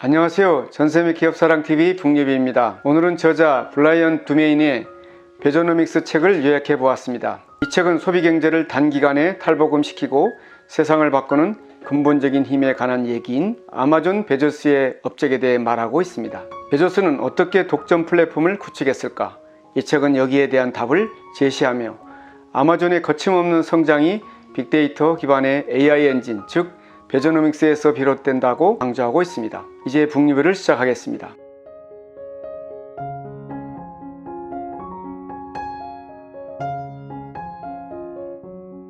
안녕하세요. 전세미 기업사랑TV 북예비입니다. 오늘은 저자 브라이언 두메이니의 베조노믹스 책을 요약해 보았습니다. 이 책은 소비경제를 단기간에 탈복음시키고 세상을 바꾸는 근본적인 힘에 관한 얘기인 아마존 베조스의 업적에 대해 말하고 있습니다. 베조스는 어떻게 독점 플랫폼을 구축했을까? 이 책은 여기에 대한 답을 제시하며 아마존의 거침없는 성장이 빅데이터 기반의 AI 엔진, 즉 베조노믹스에서 비롯된다고 강조하고 있습니다. 이제 북리뷰를 시작하겠습니다.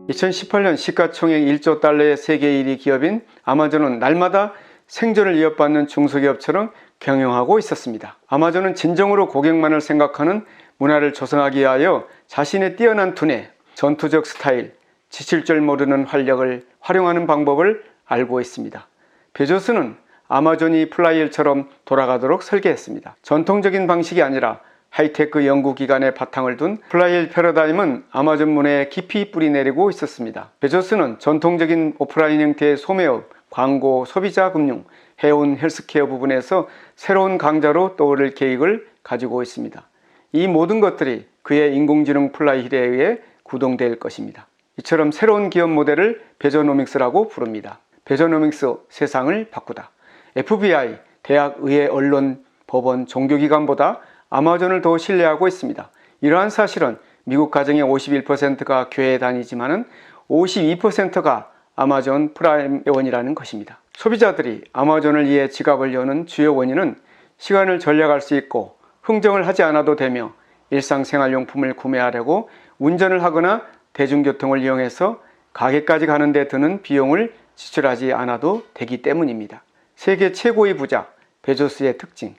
2018년 시가총액 1조 달러의 세계 1위 기업인 아마존은 날마다 생존을 이어받는 중소기업처럼 경영하고 있었습니다. 아마존은 진정으로 고객만을 생각하는 문화를 조성하기 위하여 자신의 뛰어난 두뇌, 전투적 스타일, 지칠 줄 모르는 활력을 활용하는 방법을 알고 있습니다. 베조스는 아마존이 플라이힐처럼 돌아가도록 설계했습니다. 전통적인 방식이 아니라 하이테크 연구기관에 바탕을 둔 플라이힐 패러다임은 아마존 문화에 깊이 뿌리내리고 있었습니다. 베조스는 전통적인 오프라인 형태의 소매업, 광고, 소비자 금융, 해운, 헬스케어 부분에서 새로운 강자로 떠오를 계획을 가지고 있습니다. 이 모든 것들이 그의 인공지능 플라이힐에 의해 구동될 것입니다. 이처럼 새로운 기업 모델을 베조노믹스라고 부릅니다. 베조노믹스, 세상을 바꾸다. FBI, 대학, 의회, 언론, 법원, 종교기관보다 아마존을 더 신뢰하고 있습니다. 이러한 사실은 미국 가정의 51%가 교회에 다니지만 52%가 아마존 프라임 회원이라는 것입니다. 소비자들이 아마존을 위해 지갑을 여는 주요 원인은 시간을 절약할 수 있고 흥정을 하지 않아도 되며 일상생활용품을 구매하려고 운전을 하거나 대중교통을 이용해서 가게까지 가는 데 드는 비용을 지출하지 않아도 되기 때문입니다. 세계 최고의 부자 베조스의 특징.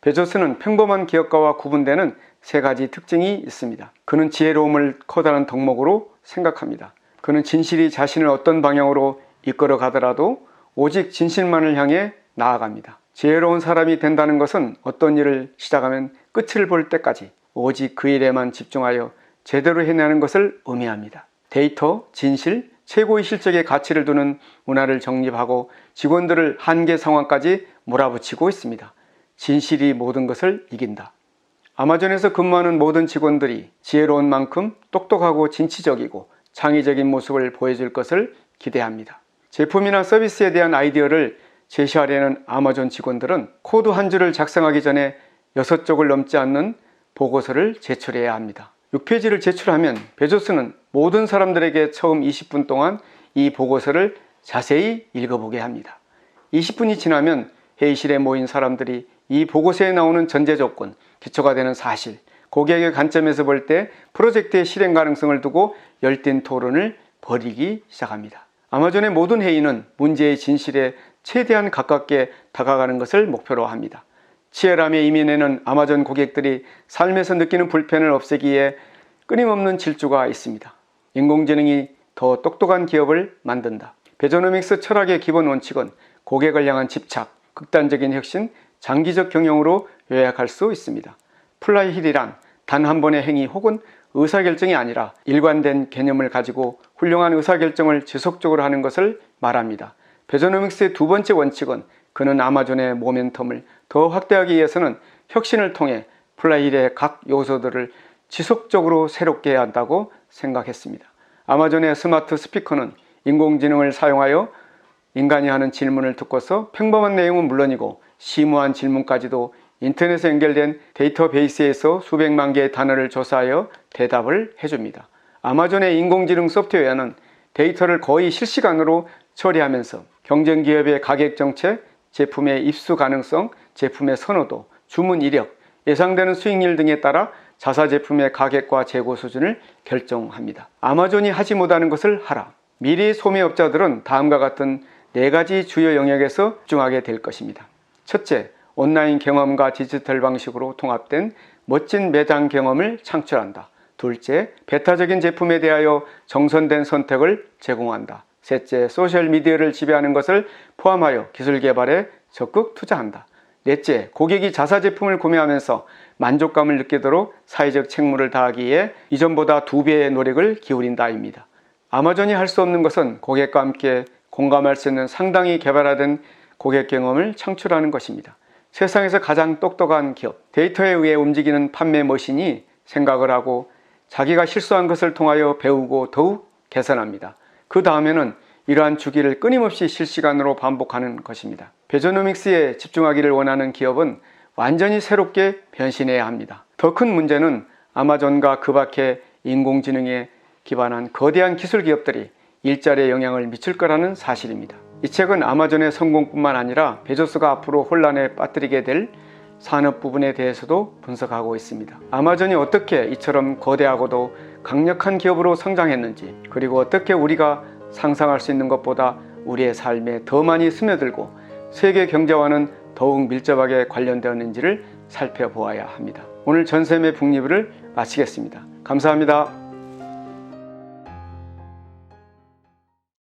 베조스는 평범한 기업가와 구분되는 세 가지 특징이 있습니다. 그는 지혜로움을 커다란 덕목으로 생각합니다. 그는 진실이 자신을 어떤 방향으로 이끌어 가더라도 오직 진실만을 향해 나아갑니다. 지혜로운 사람이 된다는 것은 어떤 일을 시작하면 끝을 볼 때까지 오직 그 일에만 집중하여 제대로 해내는 것을 의미합니다. 데이터, 진실, 최고의 실적에 가치를 두는 문화를 정립하고 직원들을 한계 상황까지 몰아붙이고 있습니다. 진실이 모든 것을 이긴다. 아마존에서 근무하는 모든 직원들이 지혜로운 만큼 똑똑하고 진취적이고 창의적인 모습을 보여줄 것을 기대합니다. 제품이나 서비스에 대한 아이디어를 제시하려는 아마존 직원들은 코드 한 줄을 작성하기 전에 6쪽을 넘지 않는 보고서를 제출해야 합니다. 6페이지를 제출하면 베조스는 모든 사람들에게 처음 20분 동안 이 보고서를 자세히 읽어보게 합니다. 20분이 지나면 회의실에 모인 사람들이 이 보고서에 나오는 전제 조건, 기초가 되는 사실, 고객의 관점에서 볼 때 프로젝트의 실행 가능성을 두고 열띤 토론을 벌이기 시작합니다. 아마존의 모든 회의는 문제의 진실에 최대한 가깝게 다가가는 것을 목표로 합니다. 치열함의 이면에는 아마존 고객들이 삶에서 느끼는 불편을 없애기 위해 끊임없는 질주가 있습니다. 인공지능이 더 똑똑한 기업을 만든다. 베조노믹스 철학의 기본 원칙은 고객을 향한 집착, 극단적인 혁신, 장기적 경영으로 요약할 수 있습니다. 플라이힐이란 단 한 번의 행위 혹은 의사결정이 아니라 일관된 개념을 가지고 훌륭한 의사결정을 지속적으로 하는 것을 말합니다. 베조노믹스의 두 번째 원칙은 그는 아마존의 모멘텀을 더 확대하기 위해서는 혁신을 통해 플라이힐의 각 요소들을 지속적으로 새롭게 해야 한다고 생각했습니다. 아마존의 스마트 스피커는 인공지능을 사용하여 인간이 하는 질문을 듣고서 평범한 내용은 물론이고 심오한 질문까지도 인터넷에 연결된 데이터베이스에서 수백만 개의 단어를 조사하여 대답을 해줍니다. 아마존의 인공지능 소프트웨어는 데이터를 거의 실시간으로 처리하면서 경쟁기업의 가격 정책, 제품의 입수 가능성, 제품의 선호도, 주문 이력, 예상되는 수익률 등에 따라 자사 제품의 가격과 재고 수준을 결정합니다. 아마존이 하지 못하는 것을 하라. 미래의 소매업자들은 다음과 같은 4가지 주요 영역에서 집중하게 될 것입니다. 첫째, 온라인 경험과 디지털 방식으로 통합된 멋진 매장 경험을 창출한다. 둘째, 배타적인 제품에 대하여 정선된 선택을 제공한다. 셋째, 소셜미디어를 지배하는 것을 포함하여 기술 개발에 적극 투자한다. 넷째, 고객이 자사 제품을 구매하면서 만족감을 느끼도록 사회적 책무를 다하기 위해 이전보다 2배의 노력을 기울인다입니다. 아마존이 할 수 없는 것은 고객과 함께 공감할 수 있는 상당히 개발화된 고객 경험을 창출하는 것입니다. 세상에서 가장 똑똑한 기업, 데이터에 의해 움직이는 판매 머신이 생각을 하고 자기가 실수한 것을 통하여 배우고 더욱 개선합니다. 그 다음에는 이러한 주기를 끊임없이 실시간으로 반복하는 것입니다. 베조노믹스에 집중하기를 원하는 기업은 완전히 새롭게 변신해야 합니다. 더 큰 문제는 아마존과 그 밖의 인공지능에 기반한 거대한 기술 기업들이 일자리에 영향을 미칠 거라는 사실입니다. 이 책은 아마존의 성공뿐만 아니라 베조스가 앞으로 혼란에 빠뜨리게 될 산업 부분에 대해서도 분석하고 있습니다. 아마존이 어떻게 이처럼 거대하고도 강력한 기업으로 성장했는지, 그리고 어떻게 우리가 상상할 수 있는 것보다 우리의 삶에 더 많이 스며들고 세계 경제와는 더욱 밀접하게 관련되었는지를 살펴보아야 합니다. 오늘 전샘의 북리뷰를 마치겠습니다. 감사합니다.